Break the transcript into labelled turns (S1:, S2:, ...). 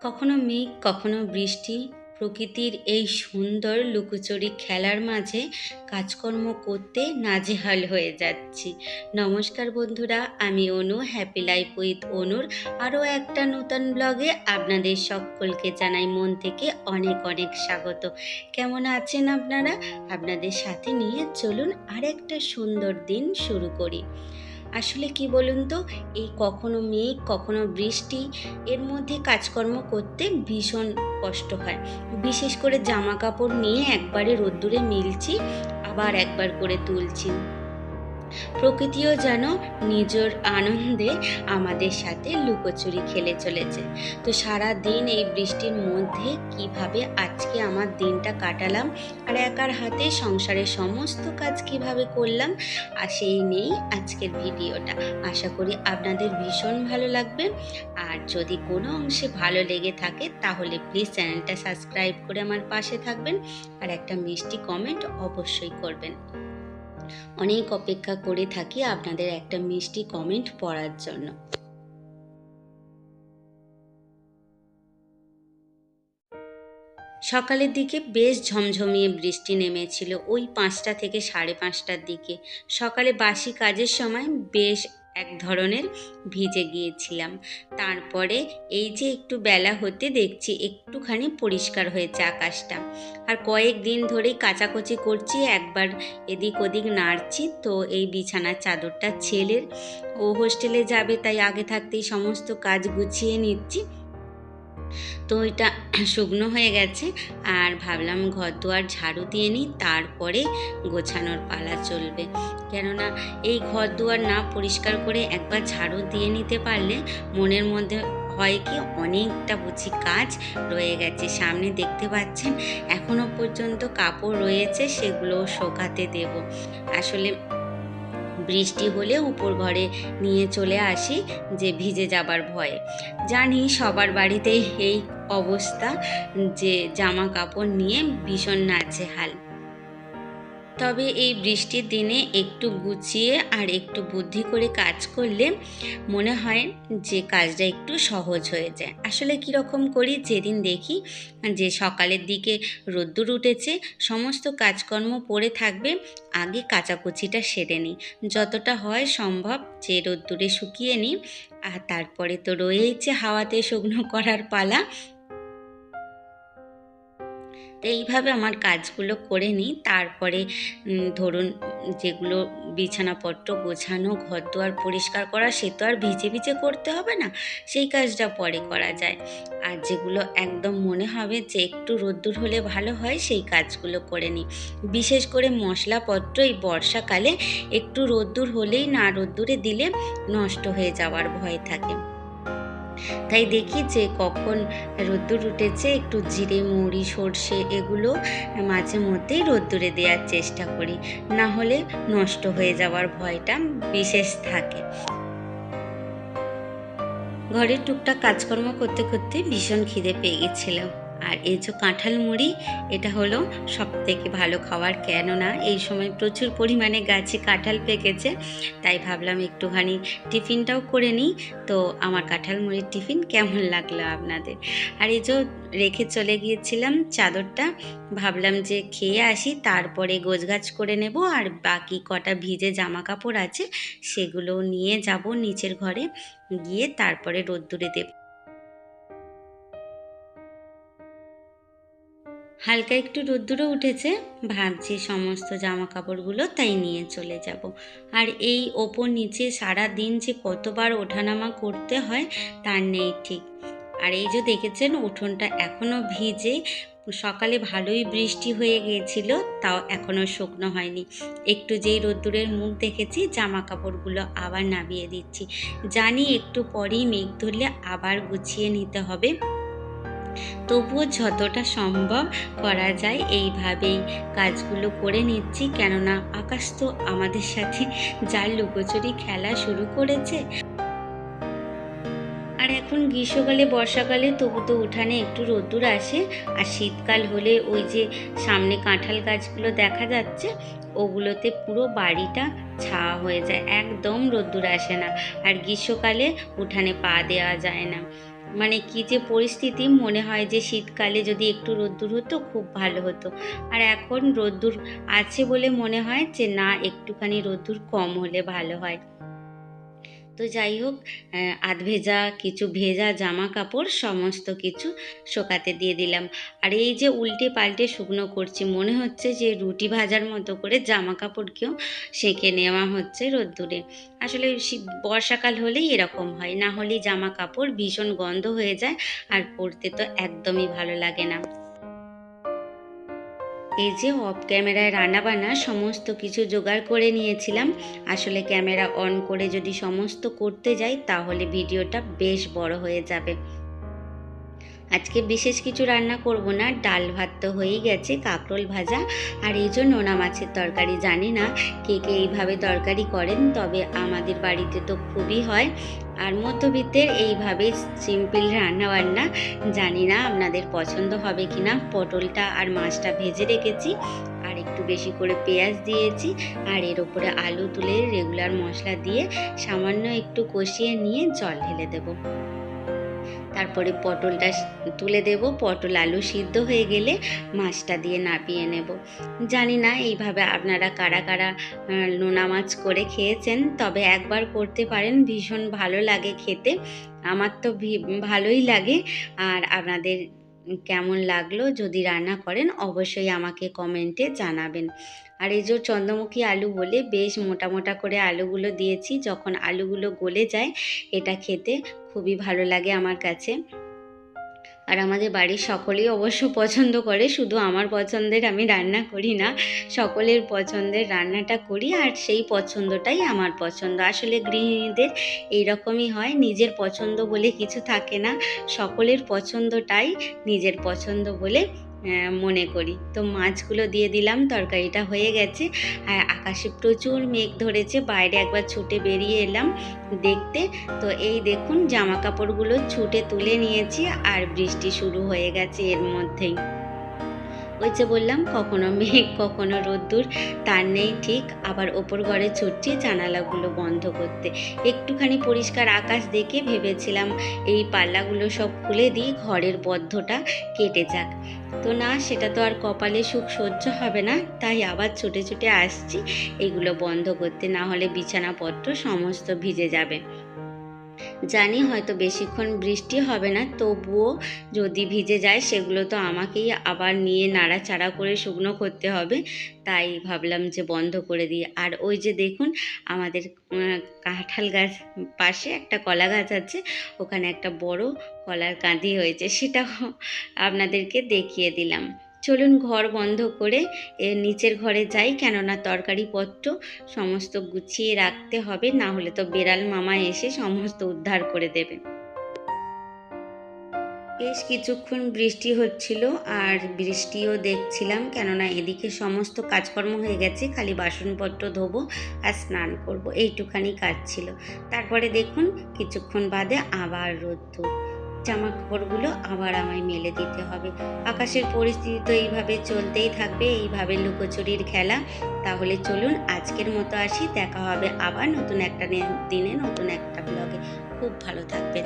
S1: কখনো মেঘ কখনো বৃষ্টি, প্রকৃতির এই সুন্দর লুকোচুরি খেলার মাঝে কাজকর্ম করতে নাজেহাল হয়ে যাচ্ছি। নমস্কার বন্ধুরা, আমি অনু, হ্যাপি লাইফ উইথ অনুর আরও একটা নতুন ব্লগে আপনাদের সকলকে জানাই মন থেকে অনেক অনেক স্বাগত। কেমন আছেন আপনারা? আপনাদের সাথে নিয়ে চলুন আরেকটা সুন্দর দিন শুরু করি। আসলে কি বলুন তো, এই কখনো মেঘ কখনো বৃষ্টি, এর মধ্যে কাজকর্ম করতে ভীষণ কষ্ট হয়। বিশেষ করে জামা কাপড় নিয়ে একবারে রোদ্দুরে মিলছি, আবার একবার করে তুলছি। প্রকৃতিও যেন নিজের আনন্দে আমাদের সাথে লুকোচুরি খেলে চলেছে। তো সারা দিন এই বৃষ্টির মধ্যে কিভাবে আজকে আমার দিনটা কাটালাম আর একার হাতে সংসারের সমস্ত কাজ কিভাবে করলাম, আর সেই নিয়েই আজকের ভিডিওটা। আশা করি আপনাদের ভীষণ ভালো লাগবে। আর যদি কোনো অংশে ভালো লেগে থাকে তাহলে প্লিজ চ্যানেলটা সাবস্ক্রাইব করে আমার পাশে থাকবেন আর একটা মিষ্টি কমেন্ট অবশ্যই করবেন। অনেক অপেক্ষা করে থাকি আপনাদের একটা মিষ্টি কমেন্ট পড়ার জন্য। সকালের দিকে বেশ ঝমঝমিয়ে বৃষ্টি নেমেছিল, ওই 5টা থেকে 5:30টার দিকে। সকালে বাসি কাজের সময় বেশ এক ধরনের ভিজে গিয়েছিলাম। তারপরে এই যে একটু বেলা হতে দেখছি একটুখানি পরিষ্কার হয়েছে আকাশটা। আর কয়েকদিন ধরেই কাচাকুচি করছি, একবার এদিক ওদিক নাড়ছি। তো এই বিছানার চাদরটা ছেলের, ও হোস্টেলে যাবে, তাই আগে থাকতেই সমস্ত কাজ গুছিয়ে নিচ্ছি। তো এটা শুকনো হয়ে গেছে, আর ভাবলাম ঘর দুয়ার ঝাড়ু দিয়ে নিই, তারপরে গোছানোর পালা চলবে। কেননা এই ঘর দুয়ার না পরিষ্কার করে একবার ঝাড়ু দিয়ে নিতে পারলে মনের মধ্যে হয় কি অনেকটা বুঝি কাজ রয়ে গেছে। সামনে দেখতে পাচ্ছেন এখনো পর্যন্ত কাপড় রয়েছে, সেগুলো শোকাতে দেব। আসলে বৃষ্টি হলে উপর ঘরে নিয়ে চলে আসি, যে ভিজে যাবার ভয়ে। জানি সবার বাড়িতেই এই অবস্থা, যে জামা কাপড় নিয়ে ভীষণ নাজেহাল। তবে এই বৃষ্টির দিনে একটু গুছিয়ে আর একটু বুদ্ধি করে কাজ করলে মনে হয় যে কাজটা একটু সহজ হয়ে যায়। আসলে কীরকম করি, যেদিন দেখি যে সকালের দিকে রোদ্দুর উঠেছে, সমস্ত কাজকর্ম পড়ে থাকবে, আগে কাচাকুচিটা সেরে নিই, যতটা হয় সম্ভব যে রোদ্দুরে শুকিয়ে নিই। আর তারপরে তো রয়েছে হাওয়াতে শুকনো করার পালা। তো এইভাবে আমার কাজগুলো করে নিই। তারপরে ধরুন যেগুলো বিছানাপত্র গোছানো, ঘর দুয়ার পরিষ্কার করা, সে তো আর ভিজে ভিজে করতে হবে না, সেই কাজটা পরে করা যায়। আর যেগুলো একদম মনে হবে যে একটু রোদ্দুর হলে ভালো হয়, সেই কাজগুলো করে নিই। বিশেষ করে মশলাপত্র এই বর্ষাকালে একটু রোদ্দুর হলেই, না রোদ্দুরে দিলে নষ্ট হয়ে যাওয়ার ভয় থাকে। তাই দেখি যে কখন রোদ্দুর উঠেছে, একটু জিরে, মৌরি, সর্ষে এগুলো মাঝে মধ্যেই রোদ্দুরে দেওয়ার চেষ্টা করি, না হলে নষ্ট হয়ে যাওয়ার ভয়টা বিশেষ থাকে। ঘরের টুকটাক কাজকর্ম করতে করতে ভীষণ খিদে পেয়ে গেছিল। আর এই যে কাঁঠাল মুড়ি, এটা হলো সবথেকে ভালো খাবার। কেননা এই সময় প্রচুর পরিমাণে গাছে কাঁঠাল পেকেছে, তাই ভাবলাম একটুখানি টিফিনটাও করে নিই। তো আমার কাঁঠাল মুড়ির টিফিন কেমন লাগলো আপনাদের? আর এই যে রেখে চলে গিয়েছিলাম চাদরটা, ভাবলাম যে খেয়ে আসি, তারপরে গোছগাছ করে নেব। আর বাকি কটা ভিজে জামা কাপড় আছে, সেগুলো নিয়ে যাব নিচের ঘরে, গিয়ে তারপরে রোদ্দুরে দেব। হালকা একটু রোদ্দুরও উঠেছে, ভাবছি সমস্ত জামা কাপড়গুলো তাই নিয়ে চলে যাব। আর এই ওপর নিচে সারা দিন যে কতবার ওঠানামা করতে হয় তার নেই ঠিক। আর এই যে দেখেছেন উঠোনটা এখনও ভিজে, সকালে ভালোই বৃষ্টি হয়ে গিয়েছিল, তাও এখনও শুকনো হয়নি। একটু যেই রোদ্দুরের মুখ দেখেছি, জামা কাপড়গুলো আবার নামিয়ে দিচ্ছি। জানি একটু পরেই মেঘ ধরলে আবার গুছিয়ে নিতে হবে, তবুও যতটা সম্ভব করা যায় এইভাবেই কাজগুলো করে নিচ্ছি। কেননা আকাশ তো আমাদের সাথে যার লুকোচুরি খেলা শুরু করেছে। আর এখন গ্রীষ্মকালে, বর্ষাকালে তবু তো উঠানে একটু রোদ্দুর আসে, আর শীতকাল হলে ওই যে সামনে কাঁঠাল গাছগুলো দেখা যাচ্ছে, ওগুলোতে পুরো বাড়িটা ছায়া হয়ে যায়, একদম রোদ্দুর আসে না। আর গ্রীষ্মকালে উঠানে পা দেওয়া যায় না। মানে কী যে পরিস্থিতি, মনে হয় যে শীতকালে যদি একটু রোদ্দুর হতো খুব ভালো হতো। আর এখন রোদ্দুর আছে বলে মনে হয় যে না, একটুখানি রোদ্দুর কম হলে ভালো হয়। তো যাই হোক, আধ ভেজা কিছু ভেজা জামা কাপড় সমস্ত কিছু শোকাতে দিয়ে দিলাম। আর এই যে উল্টে পাল্টে শুকনো করছি, মনে হচ্ছে যে রুটি ভাজার মতো করে জামা কাপড়কেও সেঁকে নেওয়া হচ্ছে রোদ্দুরে। আসলে বর্ষাকাল হলেই এরকম হয়, না হলেই জামা কাপড় ভীষণ গন্ধ হয়ে যায় আর পরতে তো একদমই ভালো লাগে না। এই যে অফ ক্যামেরায় রান্নাবান্না সমস্ত কিছু জোগাড় করে নিয়েছিলাম। আসলে ক্যামেরা অন করে যদি সমস্ত করতে যাই তাহলে ভিডিওটা বেশ বড় হয়ে যাবে। আজকে বিশেষ কিছু রান্না করব না, ডাল ভাত তো হয়েই গেছে, কাঁকরোল ভাজা আর এই যে নোনা মাছের তরকারি। জানি না কে কে এইভাবে তরকারি করেন, তবে আমাদের বাড়িতে তো খুবই হয়। আর মধ্যবিত্তের এইভাবে সিম্পল রান্নাবান্না, জানি না আপনাদের পছন্দ হবে কি না। পটলটা আর মাছটা ভেজে রেখেছি, আর একটু বেশি করে পেঁয়াজ দিয়েছি, আর এর ওপরে আলু তুলে রেগুলার মশলা দিয়ে সামান্য একটু কষিয়ে নিয়ে জল ঢেলে দেবো। তারপরে পটলটা তুলে দেব, পটল আলু সিদ্ধ হয়ে গেলে মাছটা দিয়ে নামিয়ে নেব। জানি না এইভাবে আপনারা কারা কারা নোনা মাছ করে খেয়েছেন, তবে একবার করতে পারেন, ভীষণ ভালো লাগে খেতে। আমার তো ভালোই লাগে। আর আপনাদের কেমন লাগলো যদি রান্না করেন অবশ্যই আমাকে কমেন্টে জানাবেন। আর এই যে চন্দ্রমুখী আলু বলে বেশ মোটা মোটা করে আলুগুলো দিয়েছি, যখন আলুগুলো গলে যায় এটা খেতে খুবই ভালো লাগে আমার কাছে। আর আমাদের বাড়ির সকলেই অবশ্য পছন্দ করে, শুধু আমার পছন্দের আমি রান্না করি না, সকলের পছন্দের রান্নাটা করি, আর সেই পছন্দটাই আমার পছন্দ। আসলে গৃহিণীদের এইরকমই হয়, নিজের পছন্দ বলে কিছু থাকে না, সকলের পছন্দটাই নিজের পছন্দ বলে মনে করি। তো মাছগুলো দিয়ে দিলাম, তরকারিটা হয়ে গেছে। আর আকাশে প্রচুর মেঘ ধরেছে, বাইরে একবার ছুটে বেরিয়ে এলাম দেখতে। তো এই দেখুন জামা কাপড়গুলো ছুটে তুলে নিয়েছি আর বৃষ্টি শুরু হয়ে গেছে এর মধ্যেই। ওই যে বললাম কখনো মেঘ কখনো রোদ্দুর, তার নেই ঠিক। আবার ওপর ঘরে ছুটছি জানালাগুলো বন্ধ করতে। একটুখানি পরিষ্কার আকাশ দেখে ভেবেছিলাম এই পাল্লাগুলো সব খুলে দিই, ঘরের বদ্ধটা কেটে যাক। তো না, সেটা তো আর কপালে সুখ সহ্য হবে না, তাই আবার ছুটে ছুটে আসছি এগুলো বন্ধ করতে, না হলে বিছানাপত্র সমস্ত ভিজে যাবে। জানি হয়তো বেশিক্ষণ বৃষ্টি হবে না, তবুও যদি ভিজে যায় সেগুলো তো আমাকেই আবার নিয়ে নাড়াচাড়া করে শুকনো করতে হবে, তাই ভাবলাম যে বন্ধ করে দিই। আর ওই যে দেখুন আমাদের কাঁঠাল গাছ পাশে একটা কলা গাছ আছে, ওখানে একটা বড় কলার কাঁদি হয়েছে, সেটাও আপনাদেরকে দেখিয়ে দিলাম। চলুন ঘর বন্ধ করে নিচের ঘরে যাই, কেননা তরকারিপত্র সমস্ত গুছিয়ে রাখতে হবে, না হলে তো বেড়াল মামা এসে সমস্ত উদ্ধার করে দেবে। বেশ কিছুক্ষণ বৃষ্টি হচ্ছিল আর বৃষ্টিও দেখছিলাম, কেননা এদিকে সমস্ত কাজকর্ম হয়ে গেছে, খালি বাসনপত্র ধোবো আর স্নান করব, এইটুখানি কাজ ছিল। তারপরে দেখুন কিছুক্ষণ বাদে আবার রোদ্দুর, জামা কাপড়গুলো আবার আমায় মেলে দিতে হবে। আকাশের পরিস্থিতি তো এইভাবে চলতেই থাকবে, এইভাবে লুকোচুরির খেলা। তাহলে চলুন আজকের মতো আসি, দেখা হবে আবার নতুন একটা দিনে নতুন একটা ব্লগে। খুব ভালো থাকবেন।